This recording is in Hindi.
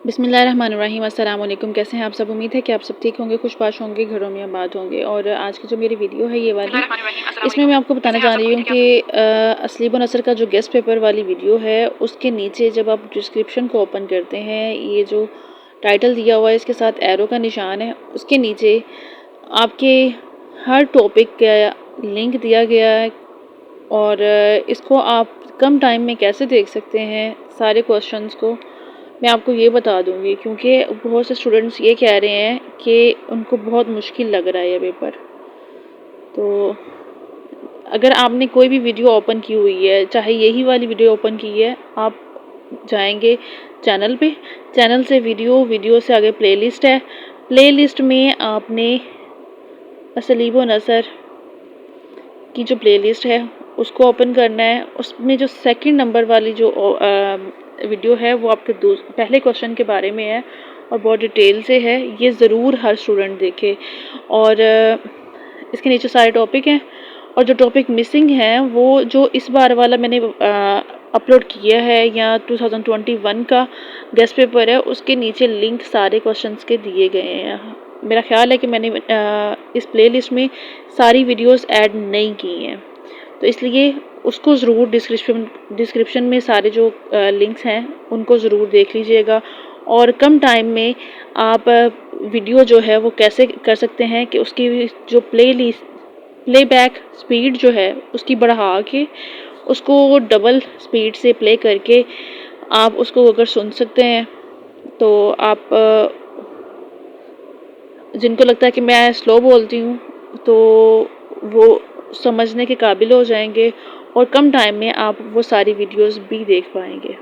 बिस्मिल्लाहिर्रहमानिर्रहीम। अस्सलाम वालेकुम। कैसे हैं आप सब? उम्मीद है कि आप सब ठीक होंगे, खुशबाश होंगे, घरों में आबाद होंगे। और आज की जो मेरी वीडियो है ये वाली, इसमें मैं आपको बताना चाह रही हूँ कि असलीब व नसर का जो गेस्ट पेपर वाली वीडियो है उसके नीचे जब आप डिस्क्रिप्शन को ओपन करते हैं, ये जो टाइटल दिया हुआ है इसके साथ एरो का निशान है, उसके नीचे आपके हर टॉपिक का लिंक दिया गया है और इसको आप कम टाइम में कैसे देख सकते हैं सारे क्वेश्चंस को मैं आपको ये बता दूंगी, क्योंकि बहुत से स्टूडेंट्स ये कह रहे हैं कि उनको बहुत मुश्किल लग रहा है ये पेपर। तो अगर आपने कोई भी वीडियो ओपन की हुई है, चाहे यही वाली वीडियो ओपन की है, आप जाएंगे चैनल पे, चैनल से वीडियो से आगे प्लेलिस्ट है, प्लेलिस्ट में आपने असलीब व नसर की जो प्लेलिस्ट है उसको ओपन करना है। उसमें जो सेकंड नंबर वाली जो वीडियो है वो आपके पहले क्वेश्चन के बारे में है और बहुत डिटेल से है। ये ज़रूर हर स्टूडेंट देखे। और इसके नीचे सारे टॉपिक हैं और जो टॉपिक मिसिंग हैं वो जो इस बार वाला मैंने अपलोड किया है या 2021 का गेस्ट पेपर है, उसके नीचे लिंक सारे क्वेश्चंस के दिए गए हैं। मेरा ख्याल है कि मैंने इस प्लेलिस्ट में सारी वीडियोस ऐड नहीं की हैं, तो इसलिए उसको ज़रूर डिस्क्रिप्शन में सारे जो लिंक्स हैं उनको ज़रूर देख लीजिएगा। और कम टाइम में आप वीडियो जो है वो कैसे कर सकते हैं कि उसकी जो प्लेबैक स्पीड जो है उसकी बढ़ा के उसको डबल स्पीड से प्ले करके आप उसको अगर सुन सकते हैं तो आप जिनको लगता है कि मैं स्लो बोलती हूँ तो वो समझने के काबिल हो जाएंगे और कम टाइम में आप वो सारी वीडियोस भी देख पाएंगे।